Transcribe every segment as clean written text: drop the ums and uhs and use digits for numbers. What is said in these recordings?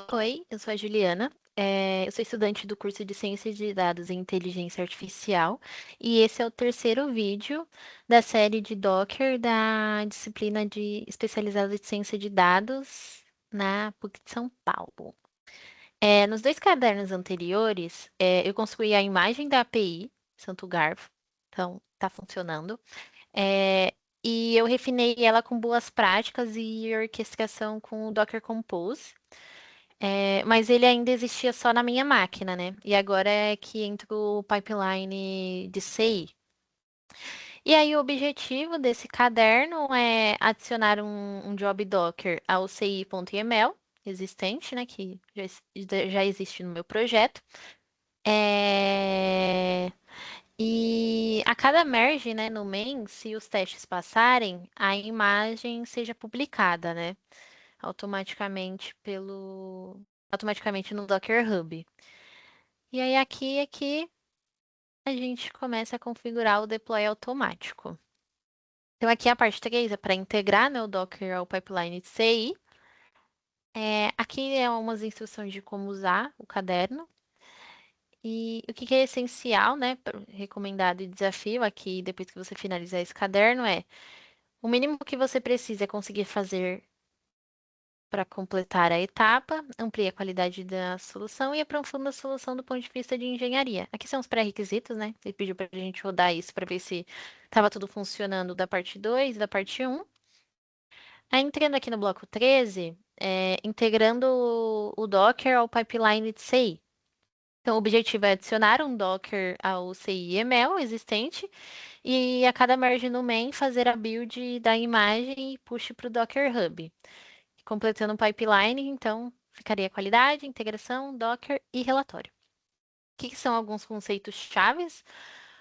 Oi, eu sou a Juliana. Eu sou estudante do curso de Ciência de Dados e Inteligência Artificial e esse é o terceiro vídeo da série de Docker da disciplina de especializada de Ciência de Dados na PUC de São Paulo. Nos dois cadernos anteriores, eu construí a imagem da API Santo Garfo, então está funcionando. É, e eu refinei ela com boas práticas e orquestração com o Docker Compose. Mas ele ainda existia só na minha máquina, né? E agora é que entra o pipeline de CI. E aí, o objetivo desse caderno é adicionar um job Docker ao ci.yml existente, né? Que já existe no meu projeto. É, E a cada merge, né, no main, se os testes passarem, a imagem seja publicada, né? Automaticamente no Docker Hub. E aí aqui é que a gente começa a configurar o deploy automático. Então aqui a parte 3 é para integrar, né, o Docker ao pipeline de CI. Aqui é umas instruções de como usar o caderno. E o que é essencial, né, recomendado e desafio aqui, depois que você finalizar esse caderno, o mínimo que você precisa é conseguir fazer para completar a etapa, amplie a qualidade da solução e aprofunda a solução do ponto de vista de engenharia. Aqui são os pré-requisitos, né? Ele pediu para a gente rodar isso para ver se estava tudo funcionando da parte 2 e da parte 1. Aí, entrando aqui no bloco 13, integrando o Docker ao pipeline de CI. Então, o objetivo é adicionar um Docker ao CI/ML existente e a cada merge no main fazer a build da imagem e push para o Docker Hub. Completando o pipeline, então ficaria qualidade, integração, Docker e relatório. O que são alguns conceitos chaves?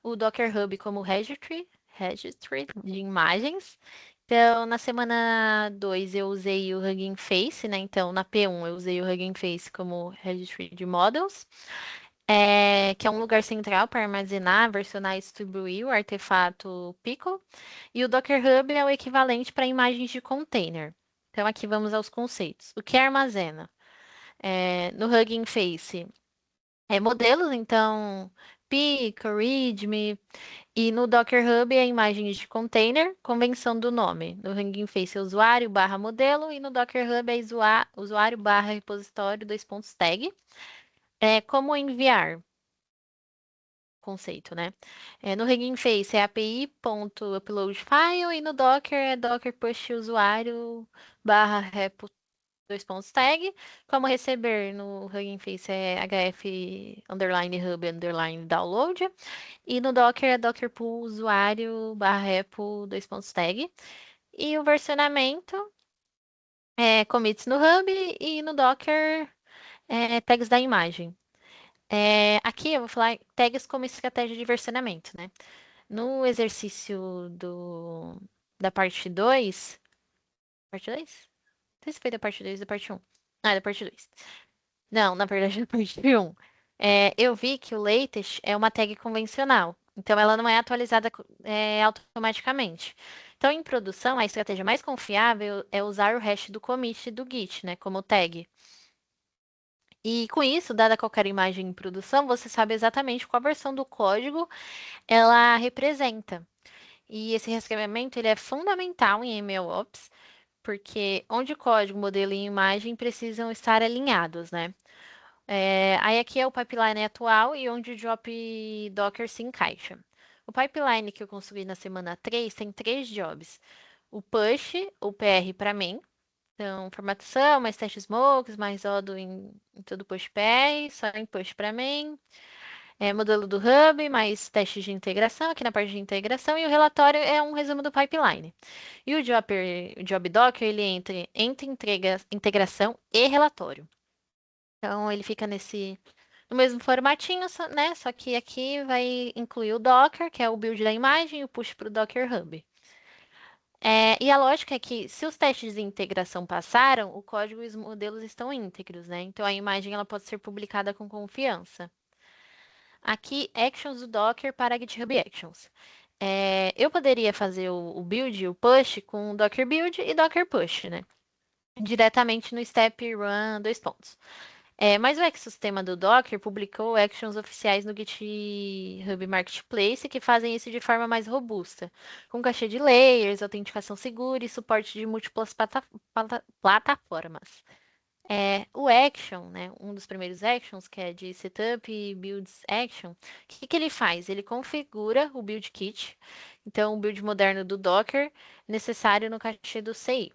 O Docker Hub como registry de imagens. Então, na semana 2 eu usei o Hugging Face, né? Então, na P1 eu usei o Hugging Face como registry de models, que é um lugar central para armazenar, versionar e distribuir o artefato Pickle. E o Docker Hub é o equivalente para imagens de container. Então, aqui vamos aos conceitos. O que armazena? No Hugging Face, modelos, então, Pickle, README, e no Docker Hub é imagens de container, convenção do nome. No Hugging Face é usuário barra modelo e no Docker Hub é usuário barra repositório, dois pontos tag. Como enviar? Conceito, né? No Hugging Face é api.uploadFile e no Docker é Docker push usuário barra repo dois pontos tag. Como receber no Hugging Face é hf underline hub underline download. E no Docker é Docker pool usuário barra repo dois pontos tag. E o versionamento é commits no Hub e no Docker tags da imagem. Aqui eu vou falar tags como estratégia de versionamento, né? No exercício da parte 2. Parte 2? Não sei se foi da parte 2 ou da parte 1. Ah, da parte 2. Não, na verdade, da parte 1. Eu vi que o latest é uma tag convencional. Então, ela não é atualizada automaticamente. Então, em produção, a estratégia mais confiável é usar o hash do commit do Git, né, como tag. E com isso, dada qualquer imagem em produção, você sabe exatamente qual versão do código ela representa. E esse rastreamento ele é fundamental em MLOps, porque onde código, modelo e imagem precisam estar alinhados, né? Aí aqui é o pipeline atual e onde o drop Docker se encaixa. O pipeline que eu construí na semana 3 tem três jobs. O push, o PR para mim. Então, formatação, mais teste smokes, mais rodo em todo push PR, só em push para mim. Modelo do Hub, mais testes de integração, aqui na parte de integração, e o relatório é um resumo do pipeline. E o Job Docker, ele entra entre integração e relatório. Então, ele fica no mesmo formatinho, né? Só que aqui vai incluir o Docker, que é o build da imagem, e o push para o Docker Hub. E a lógica é que, se os testes de integração passaram, o código e os modelos estão íntegros, né? Então, a imagem ela pode ser publicada com confiança. Aqui, actions do Docker para GitHub Actions. Eu poderia fazer o build e o push com Docker Build e Docker Push, né? diretamente no step run, dois pontos. Mas o ecossistema do Docker publicou actions oficiais no GitHub Marketplace que fazem isso de forma mais robusta, com cache de layers, autenticação segura e suporte de múltiplas plataformas. O action, né, um dos primeiros actions, que é de setup e builds action, o que ele faz? Ele configura o build kit, então o build moderno do Docker necessário no cache do CI.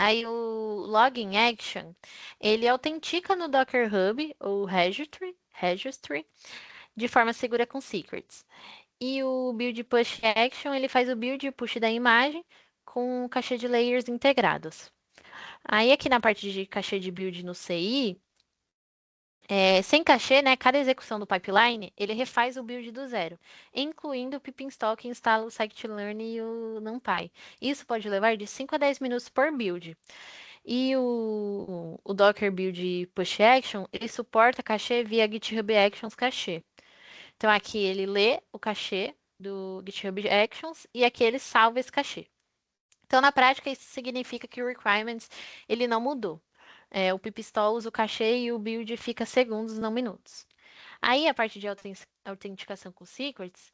Aí o login action, ele autentica no Docker Hub ou registry de forma segura com secrets. E o build push action, ele faz o build e push da imagem com cache de layers integrados. Aí aqui na parte de cache de build no CI, sem cache, né, cada execução do pipeline, ele refaz o build do zero, incluindo o pip install que instala o scikit-learn e o NumPy. Isso pode levar de 5 a 10 minutos por build. E o Docker Build Push Action, ele suporta cache via GitHub Actions Cache. Então aqui ele lê o cache do GitHub Actions e aqui ele salva esse cache. Então na prática isso significa que o requirements ele não mudou. O pip-install usa o cache e o build fica segundos, não minutos. Aí, a parte de autenticação com secrets,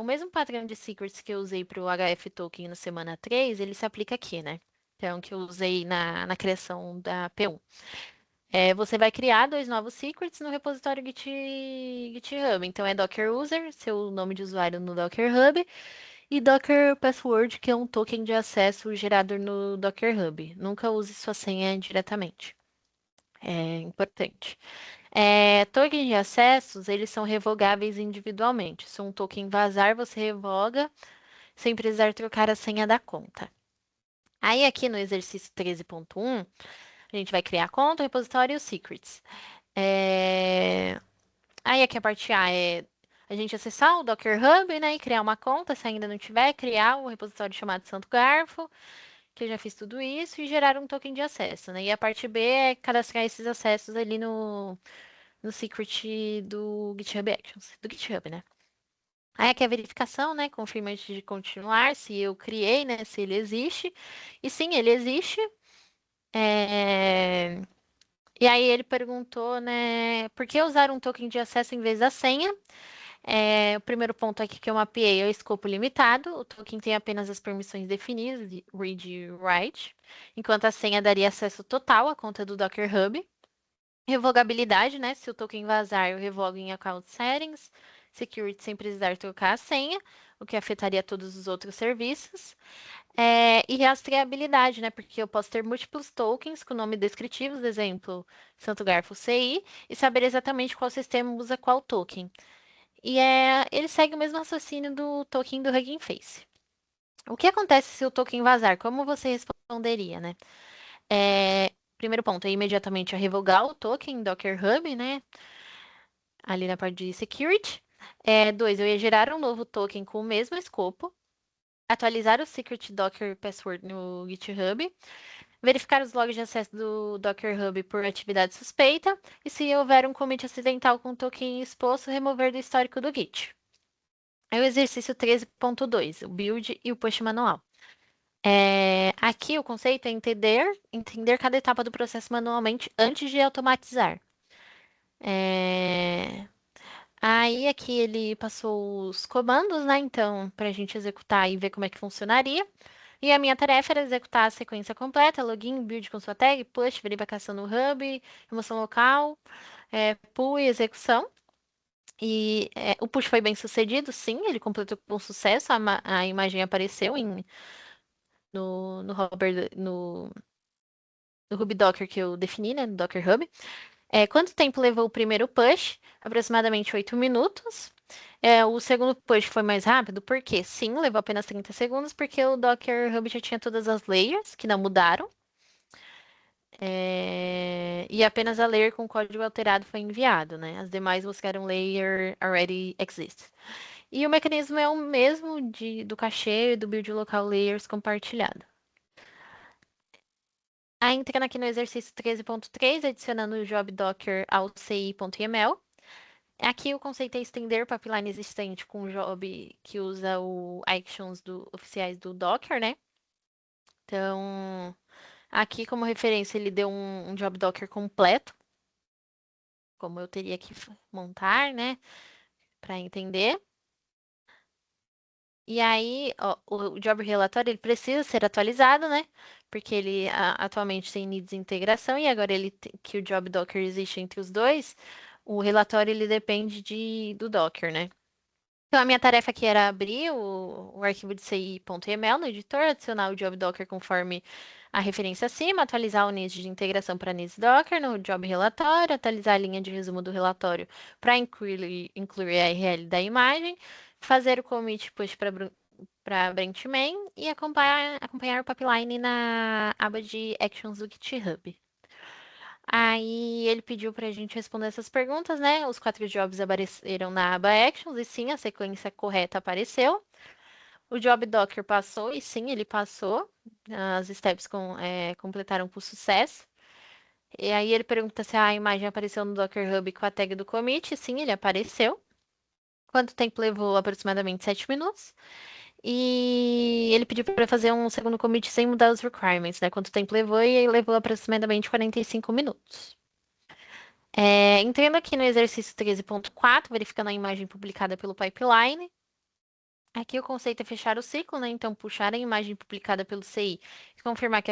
o mesmo padrão de secrets que eu usei para o HF Token na semana 3, ele se aplica aqui, né? Então, que eu usei na criação da P1. Você vai criar dois novos secrets no repositório GitHub. Então, é Docker User, seu nome de usuário no Docker Hub, e Docker Password, que é um token de acesso gerado no Docker Hub. Nunca use sua senha diretamente. É importante. Tokens de acessos, eles são revogáveis individualmente. Se um token vazar, você revoga sem precisar trocar a senha da conta. Aí aqui no exercício 13.1, a gente vai criar a conta, o repositório e os secrets. Aí aqui a parte A é a gente acessar o Docker Hub, né, e criar uma conta, se ainda não tiver, criar o repositório chamado Santo Garfo, que eu já fiz tudo isso, e gerar um token de acesso, né? E a parte B é cadastrar esses acessos ali no secret do GitHub Actions, do GitHub, né? Aí aqui é a verificação, né? Confirma antes de continuar se eu criei, né? Se ele existe. E sim, ele existe. É, E aí ele perguntou, né? Por que usar um token de acesso em vez da senha? O primeiro ponto aqui que eu mapeei é o escopo limitado. O token tem apenas as permissões definidas de read e write, enquanto a senha daria acesso total à conta do Docker Hub. Revogabilidade, né? Se o token vazar, eu revogo em Account Settings. Security sem precisar trocar a senha, o que afetaria todos os outros serviços. E rastreabilidade, né? Porque eu posso ter múltiplos tokens com nome descritivos, exemplo, Santo Garfo CI, e saber exatamente qual sistema usa qual token. Ele segue o mesmo raciocínio do token do Hugging Face. O que acontece se o token vazar? Como você responderia, né? Primeiro ponto é imediatamente revogar o token Docker Hub, né? Ali na parte de security. Dois, eu ia gerar um novo token com o mesmo escopo, atualizar o secret Docker password no GitHub, verificar os logs de acesso do Docker Hub por atividade suspeita e se houver um commit acidental com o token exposto, remover do histórico do Git. É o exercício 13.2, o build e o push manual. Aqui o conceito é entender cada etapa do processo manualmente antes de automatizar. É, Aí aqui ele passou os comandos, né? Então, para a gente executar e ver como é que funcionaria. E a minha tarefa era executar a sequência completa, login, build com sua tag, push, verificação no hub, remoção local, pull e execução. O push foi bem sucedido, sim, ele completou com sucesso, a imagem apareceu no, Hopper, no Hub Docker que eu defini, né, no Docker Hub. Quanto tempo levou o primeiro push? Aproximadamente 8 minutos. O segundo push foi mais rápido, porque sim, levou apenas 30 segundos, porque o Docker Hub já tinha todas as layers, que não mudaram. E apenas a layer com código alterado foi enviado, né? As demais buscaram layer already exists. E o mecanismo é o mesmo do cache do build local layers compartilhado. Aí entrando aqui no exercício 13.3, adicionando o job docker ao ci.yml. Aqui o conceito é estender pipeline existente com o job que usa o actions oficiais do Docker, né? Então, Aqui, como referência, ele deu um job Docker completo, como eu teria que montar, né, para entender. E aí, ó, o job relatório ele precisa ser atualizado, né? Porque ele atualmente tem needs de integração e agora que o job Docker existe entre os dois, o relatório ele depende do Docker, né? Então, a minha tarefa aqui era abrir o arquivo de ci.yml no editor, adicionar o job Docker conforme a referência acima, atualizar o NIST de integração para NIST Docker no job relatório, atualizar a linha de resumo do relatório para incluir a URL da imagem, fazer o commit push para Brentman e acompanhar o pipeline na aba de Actions do GitHub. Aí ele pediu para a gente responder essas perguntas, né? Os 4 jobs apareceram na aba Actions e sim, a sequência correta apareceu. O job Docker passou e sim, ele passou. As steps completaram com sucesso. E aí ele pergunta se a imagem apareceu no Docker Hub com a tag do commit. Sim, ele apareceu. Quanto tempo levou? Aproximadamente 7 minutos. E ele pediu para fazer um segundo commit sem mudar os requirements, né? Quanto tempo levou? E aí levou aproximadamente 45 minutos. Entrando aqui no exercício 13.4, verificando a imagem publicada pelo pipeline. Aqui o conceito é fechar o ciclo, né? Então, puxar a imagem publicada pelo CI e confirmar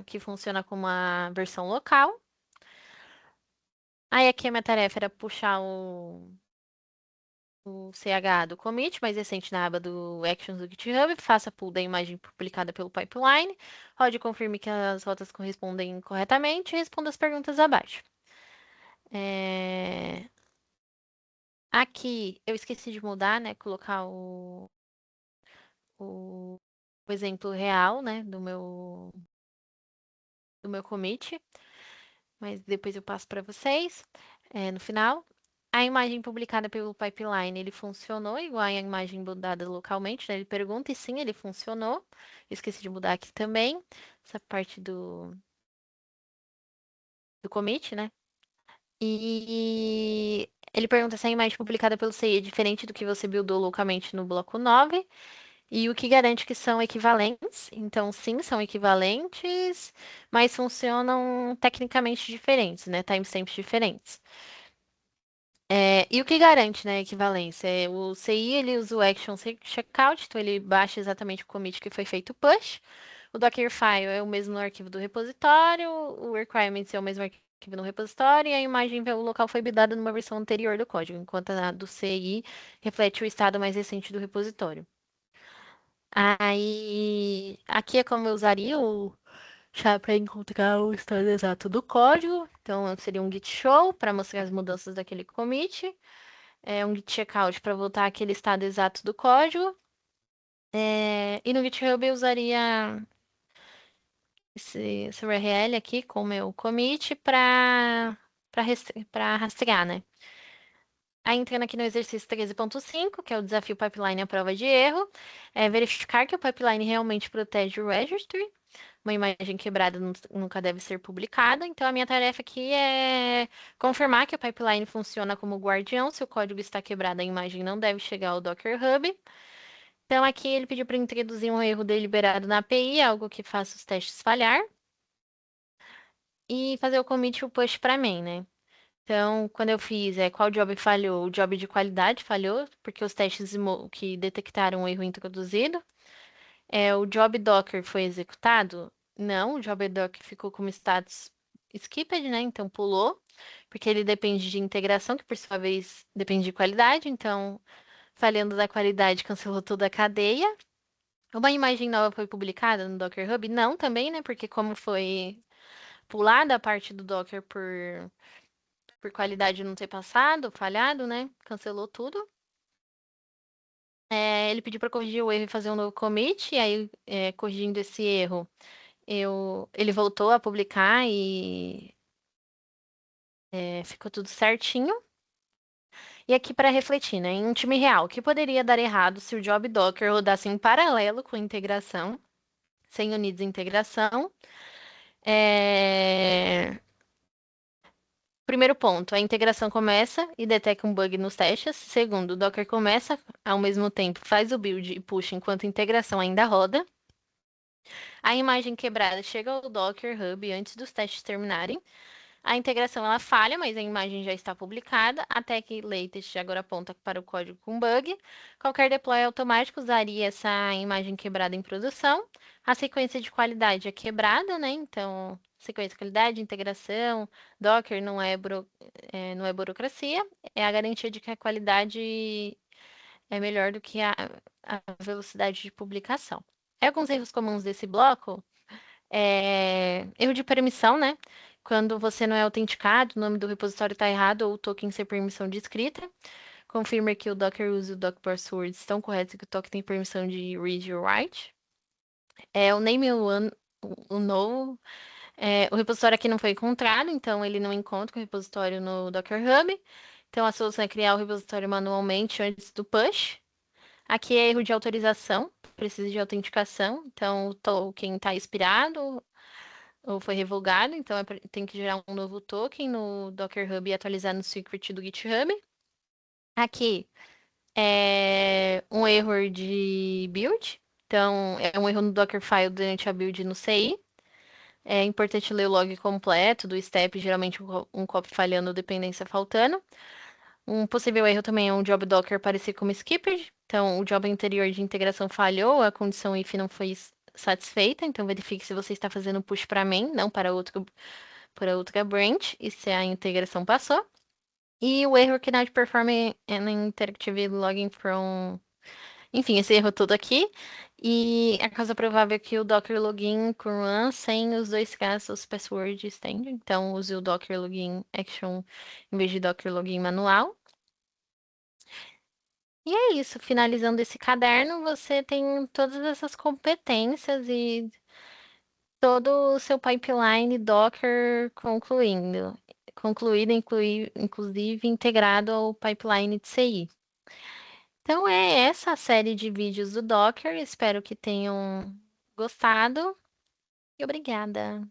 que funciona como uma versão local. Aí aqui a minha tarefa era puxar o CH do commit mais recente na aba do Actions do GitHub, faça pull da imagem publicada pelo pipeline, rode e confirme que as rotas correspondem corretamente e responda as perguntas abaixo. É, Aqui eu esqueci de mudar, né? Colocar o, o exemplo real, né? Do meu commit, mas depois eu passo para vocês no final. A imagem publicada pelo pipeline, ele funcionou igual a imagem mudada localmente, né? Ele pergunta e sim, ele funcionou. Esqueci de mudar aqui também, essa parte do commit, né? E ele pergunta se a imagem publicada pelo CI é diferente do que você buildou localmente no bloco 9. E o que garante que são equivalentes. Então, sim, são equivalentes, mas funcionam tecnicamente diferentes, né? Timestamps diferentes. E o que garante, né, a equivalência? O CI, ele usa o action checkout, então ele baixa exatamente o commit que foi feito push. O Dockerfile é o mesmo no arquivo do repositório, o requirements é o mesmo arquivo no repositório, e a imagem o local foi bidada numa versão anterior do código, enquanto a do CI reflete o estado mais recente do repositório. Aí, aqui é como eu usaria o chá para encontrar o estado exato do código. Então, seria um git show para mostrar as mudanças daquele commit. Um git checkout para voltar àquele estado exato do código. E no GitHub eu usaria esse URL aqui com o meu commit para rastrear, né? Aí entrando aqui no exercício 13.5, que é o desafio pipeline à prova de erro, é verificar que o pipeline realmente protege o registry. Uma imagem quebrada nunca deve ser publicada. Então, a minha tarefa aqui é confirmar que o pipeline funciona como guardião. Se o código está quebrado, a imagem não deve chegar ao Docker Hub. Então, aqui ele pediu para introduzir um erro deliberado na API, algo que faça os testes falhar. E fazer o commit e o push para main, né? Então, quando eu fiz qual job falhou, o job de qualidade falhou, porque os testes que detectaram o erro introduzido. O job Docker foi executado? Não, o job Docker ficou como status skipped, né? Então pulou, porque ele depende de integração, que por sua vez depende de qualidade. Então, falhando da qualidade, cancelou toda a cadeia. Uma imagem nova foi publicada no Docker Hub? Não, também, né? Porque como foi pulada a parte do Docker por qualidade não ter passado, falhado, né? Cancelou tudo. Ele pediu para corrigir o erro e fazer um novo commit, e aí, corrigindo esse erro, ele voltou a publicar e ficou tudo certinho. E aqui para refletir, né? Em um time real, o que poderia dar errado se o job Docker rodasse em paralelo com a integração, sem unir integração? É, Primeiro ponto, a integração começa e detecta um bug nos testes. Segundo, o Docker começa ao mesmo tempo, faz o build e puxa enquanto a integração ainda roda. A imagem quebrada chega ao Docker Hub antes dos testes terminarem. A integração ela falha, mas a imagem já está publicada. A Tech Latest agora aponta para o código com bug. Qualquer deploy automático usaria essa imagem quebrada em produção. A sequência de qualidade é quebrada, né? Então, sequência de qualidade, integração, Docker não é burocracia. É a garantia de que a qualidade é melhor do que a velocidade de publicação. Alguns erros comuns desse bloco erro de permissão, né? Quando você não é autenticado, o nome do repositório está errado ou o token sem permissão de escrita. Confirma que o Docker usa o Docker passwords estão corretos e que o token tem permissão de read e write. O name o no, o repositório aqui não foi encontrado, então ele não encontra o repositório no Docker Hub. Então a solução é criar o repositório manualmente antes do push. Aqui é erro de autorização, precisa de autenticação, então o token está expirado ou foi revogado, então tem que gerar um novo token no Docker Hub e atualizar no secret do GitHub. Aqui é um erro de build, então é um erro no Dockerfile durante a build no CI. É importante ler o log completo do step, geralmente um copy falhando ou dependência faltando. Um possível erro também é um job Docker aparecer como skipped. Então, o job anterior de integração falhou, a condição if não foi satisfeita. Então, verifique se você está fazendo push para main, não para outra branch, e se a integração passou. E o erro cannot perform an interactive login from. Enfim, esse erro todo aqui. E a causa provável é que o Docker login com run sem os dois casos password stand. Então, use o Docker login action em vez de Docker login manual. E é isso, finalizando esse caderno, você tem todas essas competências e todo o seu pipeline Docker concluído, inclusive integrado ao pipeline de CI. Então é essa a série de vídeos do Docker, espero que tenham gostado e obrigada.